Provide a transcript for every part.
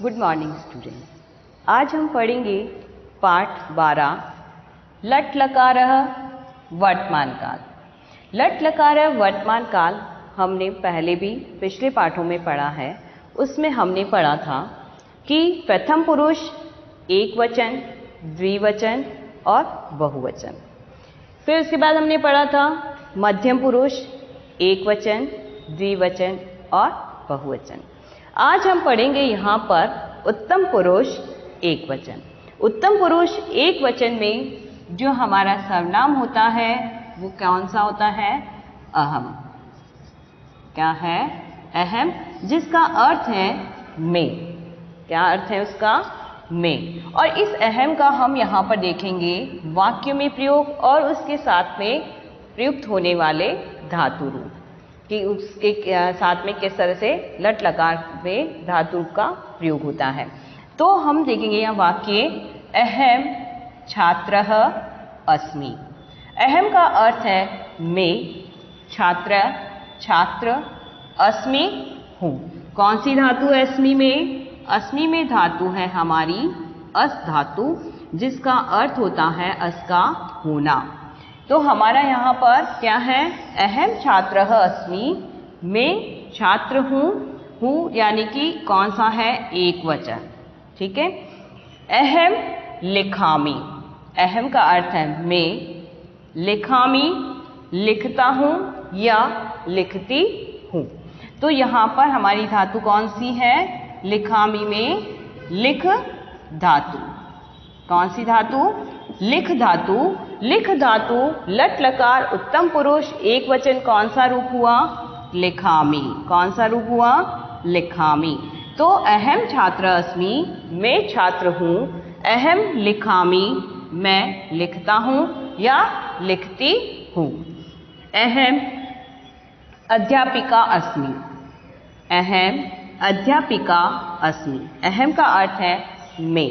Good morning student. आज हम पढ़ेंगे पाठ 12 लट लकारः वर्तमान काल। लट लकारः वर्तमान काल हमने पहले भी पिछले पाठों में पढ़ा है। उसमें हमने पढ़ा था कि प्रथम पुरुष एक वचन, द्विवचन और बहुवचन। फिर उसके बाद हमने पढ़ा था मध्यम पुरुष एक वचन, द्विवचन और बहुवचन। आज हम पढ़ेंगे यहाँ पर उत्तम पुरुष एक वचन। उत्तम पुरुष एक वचन में जो हमारा सर्वनाम होता है वो कौन सा होता है? अहम। क्या है? अहम, जिसका अर्थ है मैं। क्या अर्थ है उसका? मैं। और इस अहम का हम यहाँ पर देखेंगे वाक्य में प्रयोग और उसके साथ में प्रयुक्त होने वाले धातु रूप कि उसके साथ में किस तरह से लट लकार में धातु का प्रयोग होता है। तो हम देखेंगे यहाँ वाक्य अहम छात्रः अस्मि। अहम का अर्थ है मैं, छात्र छात्र, अस्मि हूँ। कौन सी धातु है अस्मि में? अस्मि में धातु है हमारी अस धातु, जिसका अर्थ होता है अस का होना। तो हमारा यहाँ पर क्या है? अहम छात्रः अस्मि, मैं छात्र हूँ यानी कि कौन सा है? एक वचन। ठीक है। अहम लिखामि। अहम का अर्थ है मैं, लिखामि लिखता हूँ या लिखती हूँ। तो यहाँ पर हमारी धातु कौन सी है? लिखामि में लिख धातु। कौन सी धातु? लिख धातु। लिख धातु लट लकार उत्तम पुरुष एक वचन कौन सा रूप हुआ? लिखामि। कौन सा रूप हुआ? लिखामि। तो अहम छात्र अस्मि, मैं छात्र हूँ। अहम लिखामि, मैं लिखता हूँ या लिखती हूँ। अहम अध्यापिका अस्मि। अहम अध्यापिका अस्मि। अहम का अर्थ है मैं।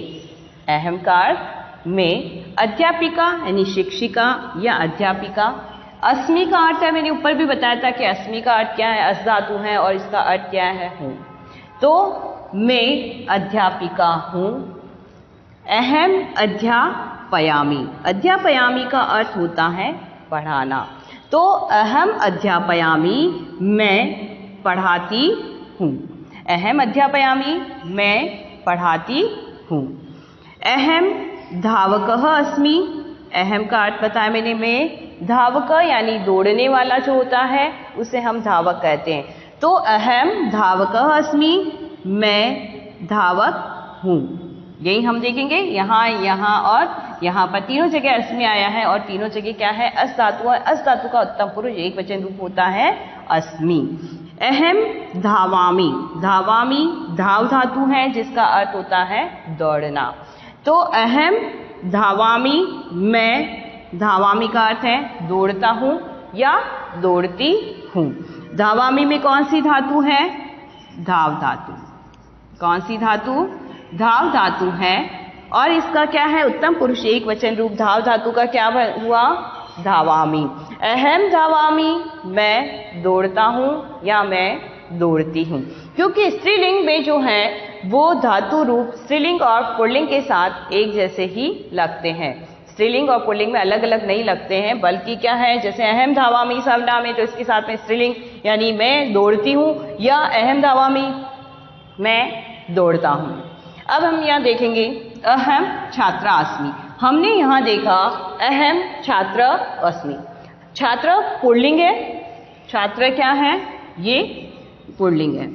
अहम का अर्थ मैं। अध्यापिका यानी शिक्षिका या अध्यापिका। अस्मि का अर्थ है, मैंने ऊपर भी बताया था कि अस्मि का अर्थ क्या है? अस धातु है और इसका अर्थ क्या है? हूँ। तो मैं अध्यापिका हूँ। अहम अध्यापयामि। अध्यापयामि का अर्थ होता है पढ़ाना। तो अहम अध्यापयामि, मैं पढ़ाती हूँ। अहम अध्यापयामि, मैं पढ़ाती हूँ। अहम धावकः अस्मि। अहम का अर्थ बताया मैंने मैं। धावक यानी दौड़ने वाला जो होता है उसे हम धावक कहते हैं। तो अहम धावकः अस्मि, मैं धावक हूँ। यही हम देखेंगे यहाँ और यहाँ पर तीनों जगह अस्मि आया है और तीनों जगह क्या है? अस धातु है। अस धातु का उत्तम पुरुष एक वचन रूप होता है अस्मि। अहम धावामि। धावामि धाव धातु है जिसका अर्थ होता है दौड़ना। तो अहम धावामि, मैं धावामि का अर्थ है दौड़ता हूँ या दौड़ती हूँ। धावामि में कौन सी धातु है? धाव धातु। कौन सी धातु? धाव धातु है। और इसका क्या है? उत्तम पुरुष एक वचन रूप धाव धातु का क्या हुआ? धावामि। अहम धावामि, मैं दौड़ता हूँ या मैं दौड़ती हूँ। क्योंकि स्त्रीलिंग में जो है वो धातु रूप स्त्रीलिंग और पुल्लिंग के साथ एक जैसे ही लगते हैं। स्त्रीलिंग और पुल्लिंग में अलग अलग नहीं लगते हैं, बल्कि क्या है? जैसे अहम धावामि सर्वनाम है तो इसके साथ में स्त्रीलिंग यानी मैं दौड़ती हूँ या अहम धावामि, मैं दौड़ता हूँ। अब हम यहाँ देखेंगे अहम छात्रा अस्मि। हमने यहाँ देखा अहम छात्र अस्मि। छात्र पुल्लिंग है, छात्र क्या है? ये पुल्लिंग है।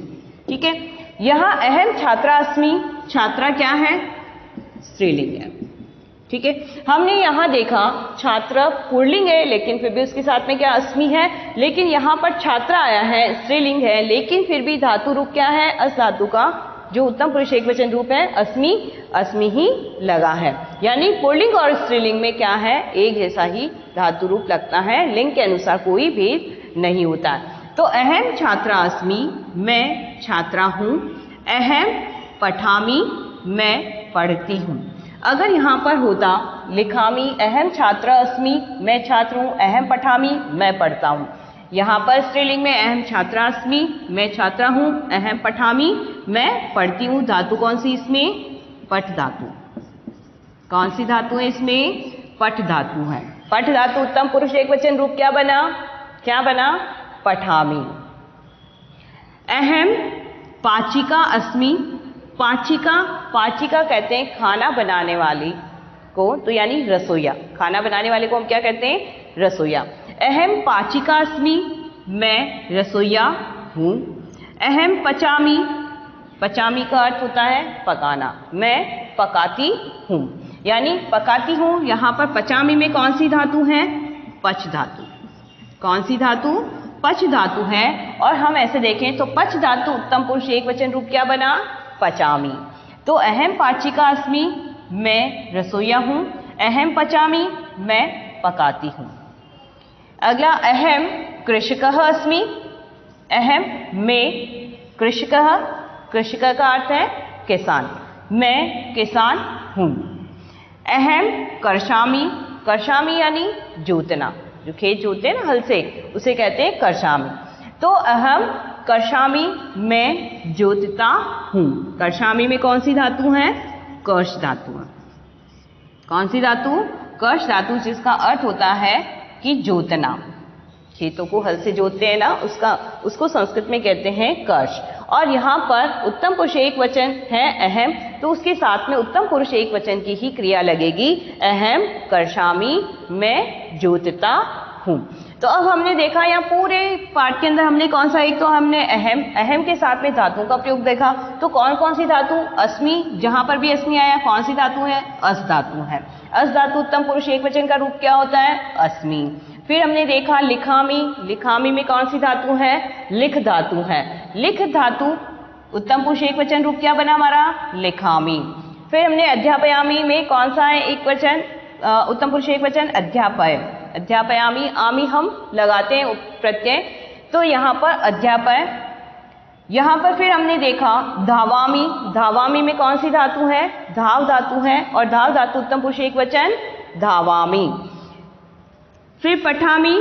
ठीक है। यहाँ अहम छात्रा अस्मि, छात्रा क्या है? स्त्रीलिंग है। ठीक है। हमने यहाँ देखा छात्र पुल्लिंग है लेकिन फिर भी उसके साथ में क्या? अस्मि है। लेकिन यहाँ पर छात्रा आया है, स्त्रीलिंग है, लेकिन फिर भी धातु रूप क्या है? अस धातु का जो उत्तम पुरुष एक वचन रूप है अस्मि, अस्मि ही लगा है। यानी पुल्लिंग और स्त्रीलिंग में क्या है? एक जैसा ही धातु रूप लगता है, लिंग के अनुसार कोई भेद नहीं होता। तो अहम छात्रा अस्मि, मैं छात्रा हूँ। अहम पठामि, मैं पढ़ती हूँ। अगर यहाँ पर होता लिखामि, अहम छात्र अस्मि, मैं छात्र हूँ। अहम पठामि, मैं पढ़ता हूँ। यहाँ पर स्त्रीलिंग में अहम छात्रास्मि, मैं छात्रा हूँ। अहम पठामि, मैं पढ़ती हूँ। धातु कौन सी इसमें? पठ धातु। कौन सी धातु है इसमें? पठ धातु है। पठ धातु उत्तम पुरुष एक वचन रूप क्या बना? क्या बना? पठामि। अहम पाचिका अस्मि, पाचिका, पाचिका कहते हैं खाना बनाने वाली को, तो यानी रसोईया। खाना बनाने वाले को हम क्या कहते हैं? रसोईया। अहम पाचिका अस्मि, मैं रसोईया हूँ। अहम पचामी, पचामी का अर्थ होता है पकाना, मैं पकाती हूँ, यानी पकाती हूँ। यहाँ पर पचामी में कौन सी धातु है? पच धातु। कौन सी धातु? पच धातु है। और हम ऐसे देखें तो पच धातु उत्तम पुरुष एक वचन रूप क्या बना? पचामी। तो अहम पाचिका अस्मि, मैं रसोईया हूँ। अहम पचामी, मैं पकाती हूँ। अगला अहम कृषकः अस्मि, अहम मैं कृषकः, कृषक का अर्थ है किसान, मैं किसान हूँ। अहम कर्षामि, कर्षामि यानी जोतना, जो खेत जोते हैं ना हल से, उसे कहते हैं कर्षामि। तो अहम कर्षामि, मैं जोतता हूँ। कर्षामि में कौन सी धातु है? कर्ष धातु है। कौन सी धातु? कर्ष धातु, जिसका अर्थ होता है कि जोतना। खेतों को हल से जोतते हैं ना, उसको संस्कृत में कहते हैं कर्ष। और यहाँ पर उत्तम पुरुष एक वचन है अहम, तो उसके साथ में उत्तम पुरुष एक वचन की ही क्रिया लगेगी। अहम कर्षामि, मैं जोतता हूँ। तो अब हमने देखा यहाँ पूरे पाठ के अंदर हमने कौन सा, एक तो हमने अहम के साथ में धातुओं का प्रयोग देखा। तो कौन कौन सी धातु? अस्मि, जहाँ पर भी अस्मि आया कौन सी धातु है? अस धातु है। अस धातु उत्तम पुरुष एक वचन का रूप क्या होता है? अस्मि। फिर हमने देखा लिखामि, लिखामि में कौन सी धातु है? लिख धातु है। लिख धातु उत्तम पुरुष एक वचन रूप क्या बना हमारा? लिखामि। फिर हमने अध्यापयामि में कौन सा है एक वचन, उत्तम पुरुष एक वचन? अध्यापय। अध्यापयामि, आमि हम लगाते हैं प्रत्यय, तो यहाँ पर अध्यापय। यहाँ पर फिर हमने देखा धावामि, धावामि में कौन सी धातु है? धाव धातु है। और धाव धातु उत्तम पुरुष एक वचन धावामि। फिर पठामि,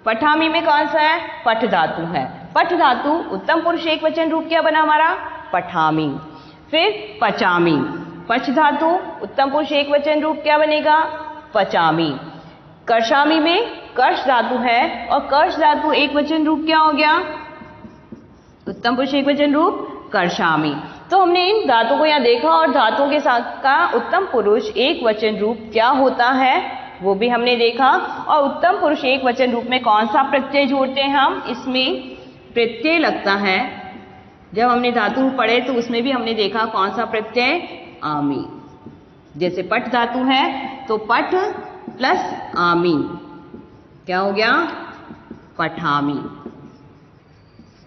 पठामि में कौन सा है? पठ धातु है। पठ धातु उत्तम पुरुष एक वचन रूप क्या बना हमारा? पठामि। फिर पचामि, पच धातु उत्तम पुरुष एक वचन रूप क्या बनेगा? पचामि। कर्षामि में कर्ष धातु है, और कर्ष धातु एक वचन रूप क्या हो गया? उत्तम पुरुष एक वचन रूप कर्षामि। तो हमने इन धातुओं को यहाँ देखा, और धातुओं के साथ का उत्तम पुरुष एक वचन रूप क्या होता है वो भी हमने देखा। और उत्तम पुरुष एक वचन रूप में कौन सा प्रत्यय जोड़ते हैं हम? इसमें प्रत्यय लगता है। जब हमने धातु पढ़े तो उसमें भी हमने देखा कौन सा प्रत्यय? आमि। जैसे पठ धातु है तो पठ प्लस आमि क्या हो गया? पठामि।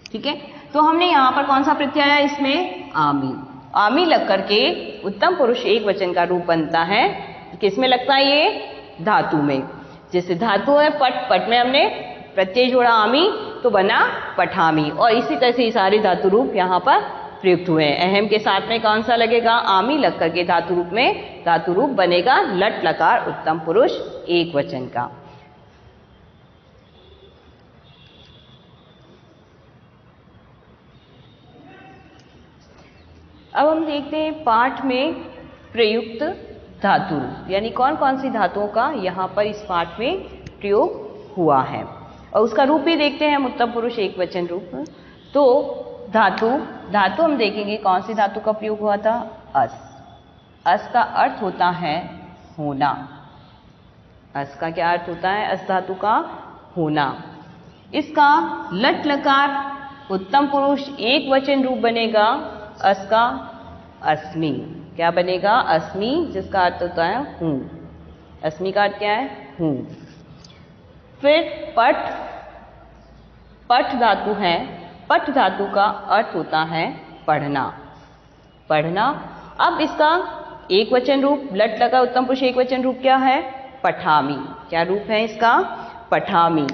ठीक है, तो हमने यहाँ पर कौन सा प्रत्यय आया इसमें? आमि। आमि लग करके उत्तम पुरुष एक वचन का रूप बनता है। किसमें लगता है ये? धातु में। जैसे धातु है पट, पट में हमने प्रत्यय जोड़ा आमि तो बना पठामि। और इसी तरह से सारे धातु रूप यहाँ पर प्रयुक्त हुए हैं। अहम के साथ में कौन सा लगेगा? आमि लग करके धातु रूप में धातु रूप बनेगा लट लकार उत्तम पुरुष एक वचन का। अब हम देखते हैं पाठ में प्रयुक्त धातु, यानी कौन कौन सी धातुओं का यहाँ पर इस पाठ में प्रयोग हुआ है, और उसका रूप भी देखते हैं हम उत्तम पुरुष एक वचन रूप। तो धातु, धातु हम देखेंगे कौन सी धातु का प्रयोग हुआ था? अस। अस का अर्थ होता है होना। अस का क्या अर्थ होता है? अस धातु का होना। इसका लट लकार उत्तम पुरुष एक वचन रूप बनेगा अस का अस्मि। क्या बनेगा? अस्मि, जिसका अर्थ होता है हूँ। अस्मि का अर्थ क्या है? हूँ। फिर पठ, पठ धातु है। पठ धातु का अर्थ होता है पढ़ना। पढ़ना। अब इसका एक वचन रूप लट लगा उत्तम पुरुष एक वचन रूप क्या है? पठामि। क्या रूप है इसका? पठामि।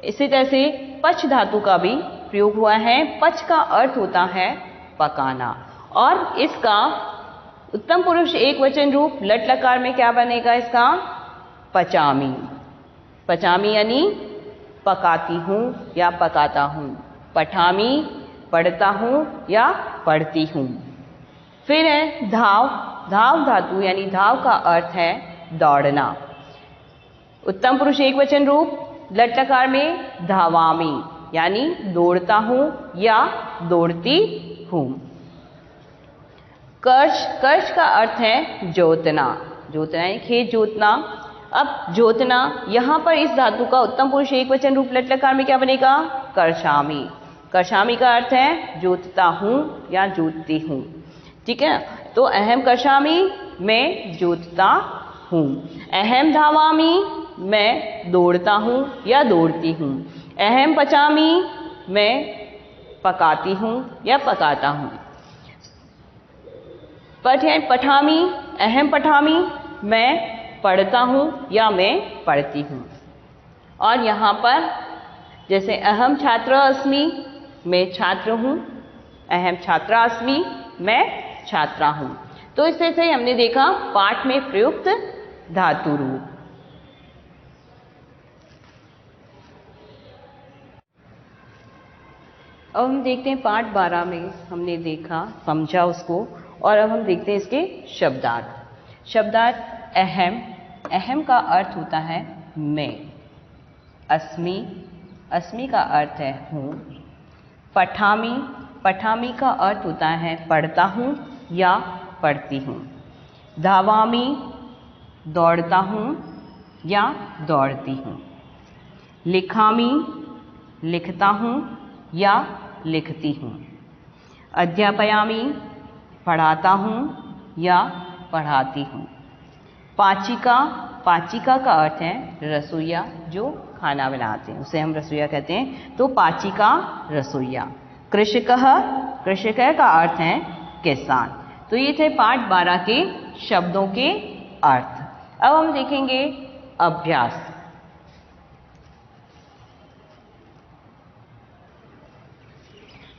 इसी तरह से पच धातु का भी प्रयोग हुआ है। पच का अर्थ होता है पकाना, और इसका उत्तम पुरुष एक वचन रूप लट लकार में क्या बनेगा इसका? पचामी। पचामी यानी पकाती हूँ या पकाता हूँ। पठामी पढ़ता हूँ या पढ़ती हूँ। फिर है धाव। धाव धातु यानी धाव का अर्थ है दौड़ना। उत्तम पुरुष एक वचन रूप लट लकार में धावामी यानी दौड़ता हूँ या दौड़ती हूँ। कर्ष। कर्ष का अर्थ है जोतना। जोतना यानी खेत जोतना। अब जोतना यहाँ पर इस धातु का उत्तम पुरुष एक वचन रूप लट लकार में क्या बनेगा? कर्षामी। कर्षामी का अर्थ है जोतता हूँ या जोतती हूँ। ठीक है, तो अहम कर्षामी मैं जोतता हूँ। अहम धावामी मैं दौड़ता हूँ या दौड़ती हूँ। अहम पचामी मैं पकाती हूँ या पकाता हूँ। पठ है पठामी। अहम पठामी मैं पढ़ता हूँ या मैं पढ़ती हूँ। और यहाँ पर जैसे अहम छात्र अस्मि मैं छात्र हूँ। अहम छात्रा अस्मि मैं छात्रा हूँ। तो इस तरह से हमने देखा पाठ में प्रयुक्त धातु रूप। अब हम देखते हैं पाठ 12 में हमने देखा समझा उसको, और अब हम देखते हैं इसके शब्दार्थ। शब्दार्थ अहम। अहम का अर्थ होता है मैं। अस्मि। अस्मि का अर्थ है हूँ। पठामी। पठामी का अर्थ होता है पढ़ता हूँ या पढ़ती हूँ। धावामी दौड़ता हूँ या दौड़ती हूँ। लिखामी लिखता हूँ या लिखती हूँ। अध्यापयामी पढ़ाता हूँ या पढ़ाती हूँ। पाचिका। पाचिका का अर्थ है रसोइया, जो खाना बनाते हैं उसे हम रसोइया कहते हैं। तो पाचिका रसोइया। कृषकः। कृषकः का अर्थ है किसान। तो ये थे पाठ 12 के शब्दों के अर्थ। अब हम देखेंगे अभ्यास।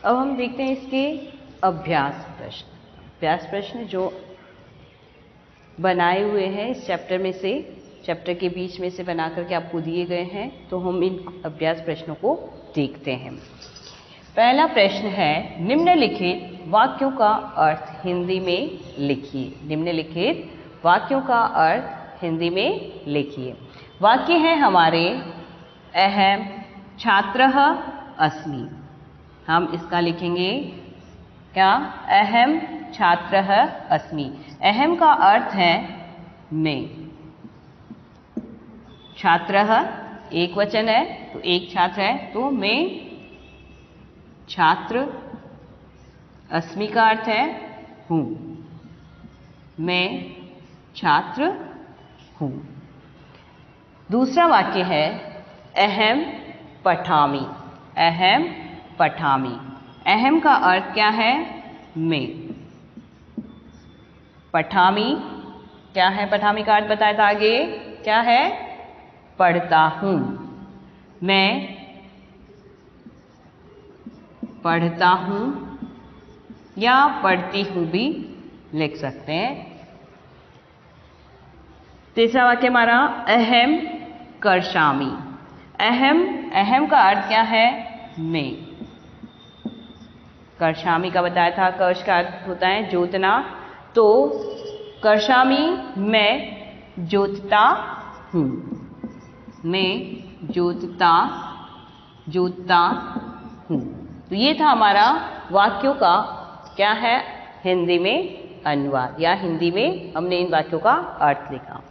अब हम देखते हैं इसके अभ्यास प्रश्न। अभ्यास प्रश्न जो बनाए हुए हैं इस चैप्टर में से, चैप्टर के बीच में से बना करके आपको दिए गए हैं। तो हम इन अभ्यास प्रश्नों को देखते हैं। पहला प्रश्न है निम्नलिखित वाक्यों का अर्थ हिंदी में लिखिए। निम्नलिखित वाक्यों का अर्थ हिंदी में लिखिए। वाक्य है हमारे अहम छात्रः अस्मि। हम इसका लिखेंगे क्या? अहम छात्रः अस्मि। अहम का अर्थ है मैं। छात्रः एक वचन है तो एक छात्र है, तो मैं छात्र। अस्मि का अर्थ है हूँ। मैं छात्र हूँ। दूसरा वाक्य है अहम पठामि। अहम पठामि। अहम का अर्थ क्या है? मैं। पठामि क्या है? पठामि का अर्थ बताया था आगे, क्या है? पढ़ता हूँ। मैं पढ़ता हूँ या पढ़ती हूँ भी लिख सकते हैं। तीसरा वाक्य हमारा अहम कर्षामि। अहम का अर्थ क्या है? मैं। कर्षामि का बताया था, कर्ष का अर्थ होता है जोतना। तो कर्षामि मैं जोतता हूँ। मैं जोतता हूँ। तो ये था हमारा वाक्यों का क्या है हिंदी में अनुवाद, या हिंदी में हमने इन वाक्यों का अर्थ लिखा।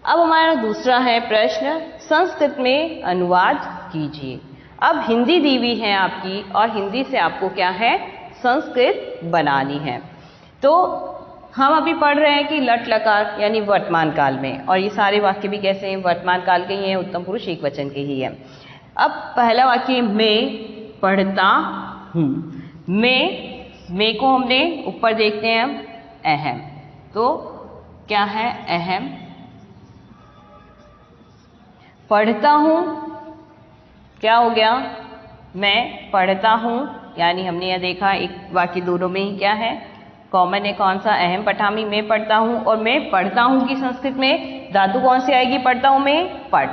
अब हमारा दूसरा है प्रश्न संस्कृत में अनुवाद कीजिए। अब हिंदी दी हुई है आपकी और हिंदी से आपको क्या है संस्कृत बनानी है। तो हम अभी पढ़ रहे हैं कि लट लकार यानी वर्तमान काल में, और ये सारे वाक्य भी कैसे हैं? वर्तमान काल के ही हैं, उत्तम पुरुष एक वचन के ही हैं। अब पहला वाक्य मैं पढ़ता हूँ। मैं को हमने ऊपर देखते हैं हम अहम। तो क्या है अहम? पढ़ता हूँ क्या हो गया? मैं पढ़ता हूँ, यानी हमने यह देखा एक वाक्य दोनों में ही क्या है कॉमन है, कौन सा? अहम पठामी मैं पढ़ता हूँ। और मैं पढ़ता हूँ की संस्कृत में धातु कौन सी आएगी? पढ़ता हूँ में पठ।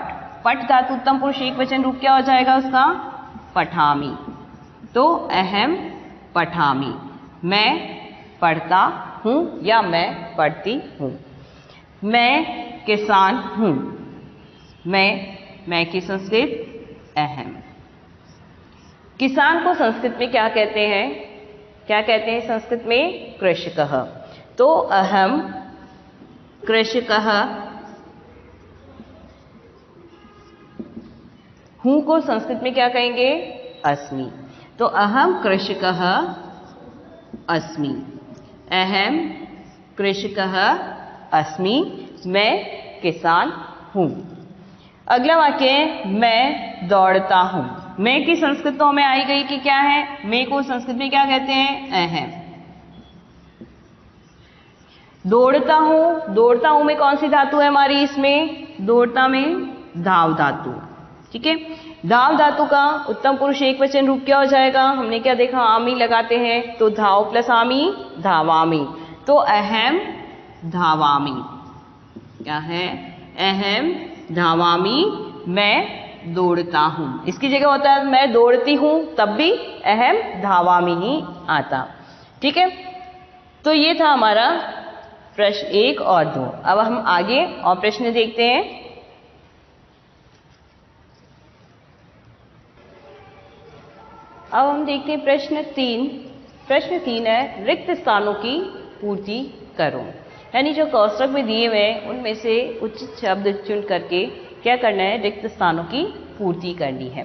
पठ धातु उत्तम पुरुष एक वचन रूप क्या हो जाएगा उसका? पठामी। तो अहम पठामी, मैं पढ़ता हूँ या मैं पढ़ती हूँ। मैं किसान हूँ, मैं की संस्कृत अहम। किसान को संस्कृत में क्या कहते हैं? क्या कहते हैं संस्कृत में? कृषकः। तो अहम कृषकः, हूँ को संस्कृत में क्या कहेंगे? अस्मि। तो अहम कृषकः अस्मि, अहम कृषकः अस्मि, मैं किसान हूँ। अगला वाक्य है मैं दौड़ता हूँ। मैं की संस्कृत तो हमें आई गई कि क्या है? मैं को संस्कृत में क्या कहते हैं? अहम। दौड़ता हूँ, दौड़ता हूँ में कौन सी धातु है हमारी? इसमें दौड़ता में धाव धातु। ठीक है, धाव धातु का उत्तम पुरुष एक वचन रूप क्या हो जाएगा? हमने क्या देखा? आमी लगाते हैं, तो धाव प्लस आमी धावामी। तो अहम धावामी, क्या है? अहम धावामी, मैं दौड़ता हूं। इसकी जगह होता है मैं दौड़ती हूं, तब भी अहम धावामी ही आता। ठीक है, तो ये था हमारा प्रश्न 1 और 2। अब हम आगे और प्रश्न देखते हैं। अब हम देखते हैं प्रश्न 3। प्रश्न 3 है रिक्त स्थानों की पूर्ति करो। यानी जो कोष्ठक में दिए हुए हैं उनमें से उचित शब्द चुन करके क्या करना है? रिक्त स्थानों की पूर्ति करनी है।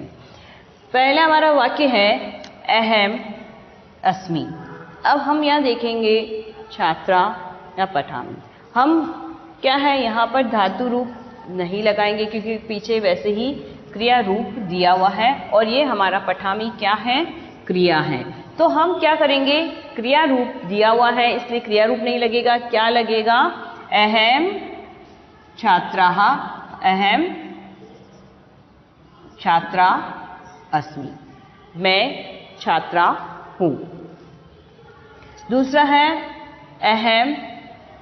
पहला हमारा वाक्य है अहम अस्मि। अब हम यहाँ देखेंगे छात्रा या पठामी। हम क्या है यहाँ पर धातु रूप नहीं लगाएंगे क्योंकि पीछे वैसे ही क्रिया रूप दिया हुआ है और ये हमारा पठामी क्या है? क्रिया है। तो हम क्या करेंगे? क्रिया रूप दिया हुआ है इसलिए क्रिया रूप नहीं लगेगा। क्या लगेगा? अहम छात्राः, अहम छात्रा अस्मि, मैं छात्रा हूँ। दूसरा है अहम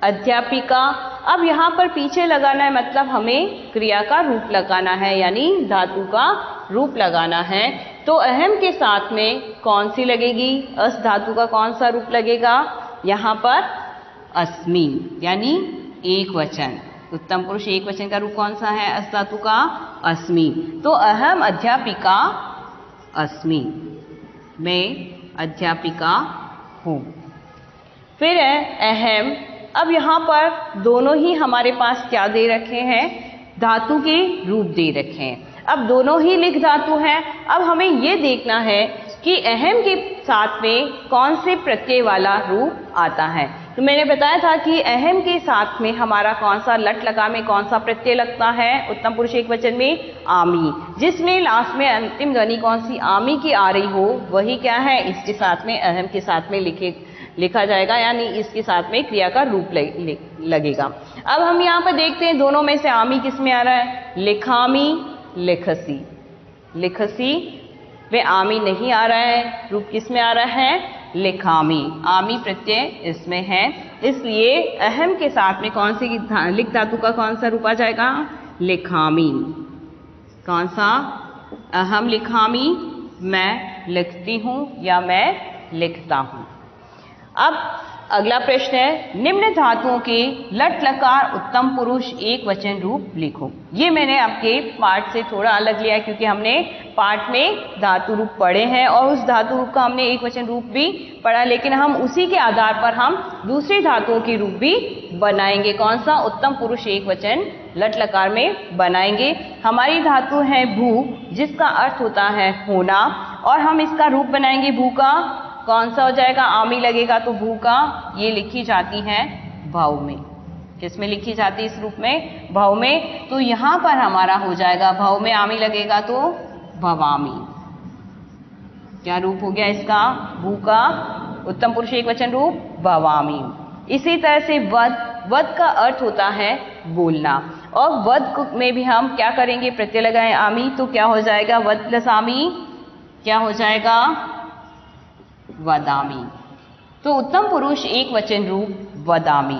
अध्यापिका। अब यहाँ पर पीछे लगाना है, मतलब हमें क्रिया का रूप लगाना है, यानी धातु का रूप लगाना है। तो अहम के साथ में कौन सी लगेगी? अस धातु का कौन सा रूप लगेगा? यहाँ पर अस्मि, यानी एक वचन। उत्तम पुरुष एक वचन का रूप कौन सा है? अस धातु का अस्मि। तो अहम अध्यापिका अस्मि, मैं अध्यापिका हूँ। फिर है अहम। अब यहाँ पर दोनों ही हमारे पास क्या दे रखे हैं? धातु के रूप दे रखे हैं। अब दोनों ही लिख धातु हैं। अब हमें ये देखना है कि अहम के साथ में कौन से प्रत्यय वाला रूप आता है। तो मैंने बताया था कि अहम के साथ में हमारा कौन सा लट लगा में कौन सा प्रत्यय लगता है? उत्तम पुरुष एक वचन में आमी, जिसमें लास्ट में अंतिम ध्वनि कौन सी आमी की आ रही हो वही क्या है? इसके साथ में अहम के साथ में लिखा जाएगा, यानी इसके साथ में क्रिया का रूप लगेगा। अब हम यहाँ पर देखते हैं दोनों में से आमी किस में आ रहा है? लिखामी लिखसी। लिखसी वे आमी नहीं आ रहा है, रूप किस में आ रहा है? लिखामी। आमी प्रत्यय इसमें है, इसलिए अहम के साथ में कौन सी लिख धातु का कौन सा रूप आ जाएगा? लिखामी। कौन सा? अहम लिखामी, मैं लिखती हूँ या मैं लिखता हूँ। अब अगला प्रश्न है निम्न धातुओं के लट लकार उत्तम पुरुष एक वचन रूप लिखो। ये मैंने आपके पाठ से थोड़ा अलग लिया क्योंकि हमने पाठ में धातु रूप पढ़े हैं और उस धातु रूप का हमने एक वचन रूप भी पढ़ा, लेकिन हम उसी के आधार पर हम दूसरी धातुओं के रूप भी बनाएंगे। कौन सा? उत्तम पुरुष एक वचन लट लकार में बनाएंगे। हमारी धातु है भू, जिसका अर्थ होता है होना, और हम इसका रूप बनाएंगे भू का। कौन सा हो जाएगा? आमी लगेगा, तो भू का ये लिखी जाती है भाव में। किसमें लिखी जाती है? इस रूप में, भाव में। तो यहाँ पर हमारा हो जाएगा भाव में आमी लगेगा तो भवामी। क्या रूप हो गया इसका? भू का उत्तम पुरुष एक वचन रूप भवामी। इसी तरह से वद, वद का अर्थ होता है बोलना, और वद में भी हम क्या करेंगे? प्रत्यय लगाएं आमी, तो क्या हो जाएगा? वद प्लस आमी क्या हो जाएगा? वदामी। तो उत्तम पुरुष एक वचन रूप वदामी।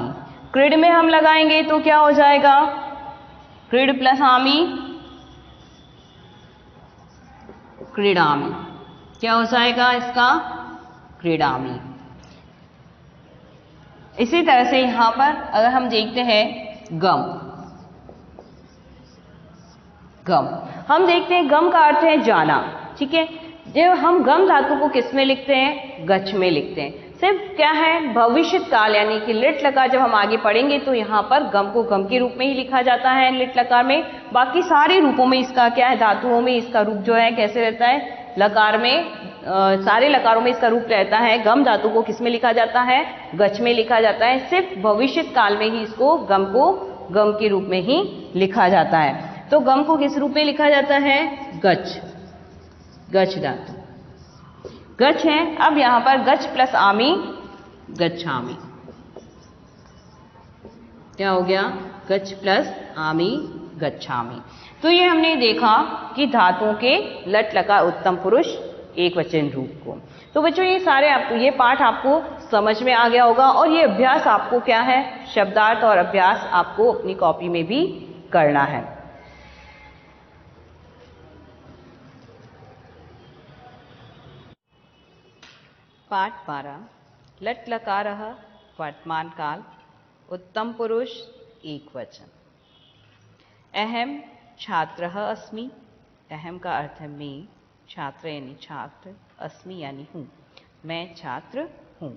क्रीड में हम लगाएंगे तो क्या हो जाएगा? क्रीड प्लस आमी क्रीडामी। क्या हो जाएगा इसका? क्रीडामी। इसी तरह से यहां पर अगर हम देखते हैं गम, गम हम देखते हैं गम का अर्थ है जाना। ठीक है, जब हम गम धातु को किस में लिखते हैं? गच्छ में लिखते हैं। सिर्फ क्या है, भविष्य काल यानी कि लिट लकार जब हम आगे पढ़ेंगे तो यहाँ पर गम को गम के रूप में ही लिखा जाता है लिट लकार में। बाकी सारे रूपों में इसका क्या है, धातुओं में इसका रूप जो है कैसे रहता है? लकार में सारे लकारों में इसका रूप रहता है। गम धातु को किस में लिखा जाता है? गच्छ में लिखा जाता है। सिर्फ भविष्य काल में ही इसको गम को गम के रूप में ही लिखा जाता है। तो गम को किस रूप में लिखा जाता है? गच्छ, गच्छ धातु, गच्छ है। अब यहां पर गच्छ प्लस आमी, गच्छामी। क्या हो गया? गच्छ प्लस आमी, गच्छामी। तो ये हमने देखा कि धातुओं के लट लकार उत्तम पुरुष एक वचन रूप को। तो बच्चों ये सारे आपको ये पाठ आपको समझ में आ गया होगा और ये अभ्यास आपको क्या है, शब्दार्थ और अभ्यास आपको अपनी कॉपी में भी करना है। पाठ 12 लट लकारः वर्तमान काल उत्तम पुरुष एक वचन। अहम छात्रः अस्मि। अहम का अर्थ है मैं, छात्र यानी छात्र, अस्मि यानी हूँ, मैं छात्र हूँ।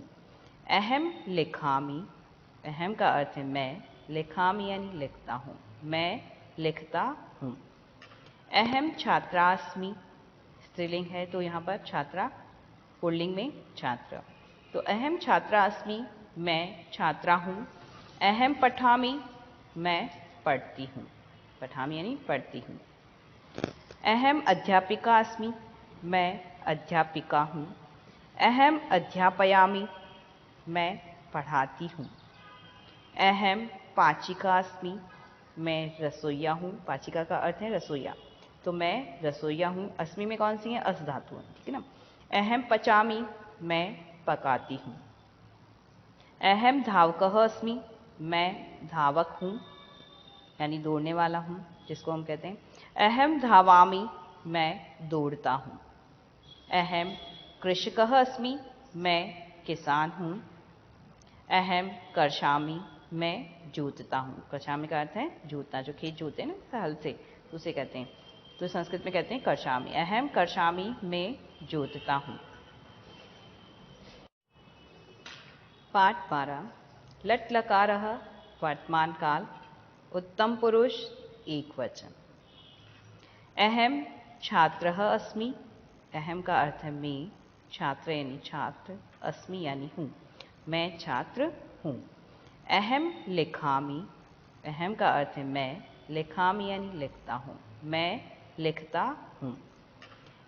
अहम लिखामि। अहम का अर्थ है मैं, लिखामि यानी लिखता हूँ, मैं लिखता हूँ। अहम छात्रास्मि। स्त्रीलिंग है तो यहाँ पर छात्रा, पुल्लिंग में छात्र। तो अहम छात्रा अस्मि, मैं छात्रा हूँ। अहम पठामि, मैं पढ़ती हूँ, पठामि यानी पढ़ती हूँ। अहम अध्यापिका अस्मि, मैं अध्यापिका हूँ। अहम अध्यापयामि, मैं पढ़ाती हूँ। अहम पाचिका अस्मि, मैं रसोइया हूँ। पाचिका का अर्थ है रसोइया, तो मैं रसोइया हूँ। अस्मि में कौन सी है? अस धातु है, ठीक है ना। अहम पचामी, मैं पकाती हूँ। अहम धावकः अस्मि, मैं धावक हूँ यानी दौड़ने वाला हूँ, जिसको हम कहते हैं। अहम धावामि, मैं दौड़ता हूँ। अहम कृषकः अस्मि, मैं किसान हूँ। अहम कर्षामि, मैं जोतता हूँ। कर्षामि का अर्थ है जोतना, जो खेत जोते हैं ना हल से, तो उसे कहते हैं। तो संस्कृत में कहते हैं कर्षामि। अहम कर्षामि, मैं जोतता हूँ। पाठ 12 लट लकारः वर्तमान काल उत्तम पुरुष एक वचन। अहम छात्रः अस्मि। अहम का अर्थ है मैं, छात्र यानी छात्र, अस्मि यानी हूँ, मैं छात्र हूँ। अहम लिखामि। अहम का अर्थ है मैं, लिखामि यानी लिखता हूँ, मैं लिखता हूँ।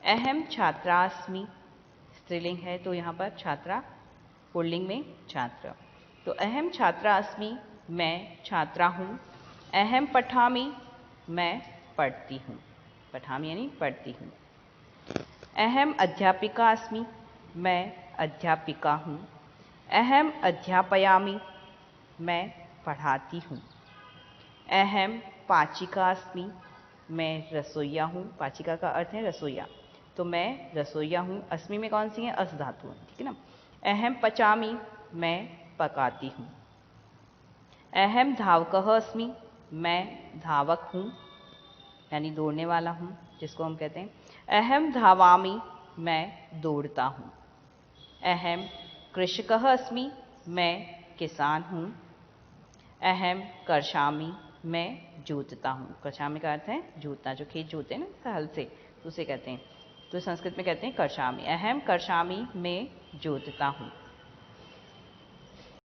अहम छात्रास्मि। स्त्रीलिंग है तो यहाँ पर छात्रा, पुल्लिंग में छात्र। तो अहम छात्रा अस्मि, मैं छात्रा हूँ। अहम पठामि, मैं पढ़ती हूँ, पठामि यानी पढ़ती हूँ। अहम अध्यापिका अस्मि, मैं अध्यापिका हूँ। अहम अध्यापयामि, मैं पढ़ाती हूँ। अहम पाचिका अस्मि, मैं रसोइया हूँ। पाचिका का अर्थ है रसोइया, तो मैं रसोइया हूँ। अस्मि में कौन सी है? अस धातु है, ठीक है ना। अहम पचामि, मैं पकाती हूँ। अहम धावकः अस्मि, मैं धावक हूँ यानी दौड़ने वाला हूँ, जिसको हम कहते हैं। अहम धावामि, मैं दौड़ता हूँ। अहम कृषकः अस्मि, मैं किसान हूँ। अहम कर्षामि, मैं जोतता हूँ। कर्षामि का अर्थ है जोतना, जो खेत जोते हैं ना हल से, तो उसे कहते हैं। तो संस्कृत में कहते हैं कर्षामि। अहम कर्षामि, मैं जोतता हूँ।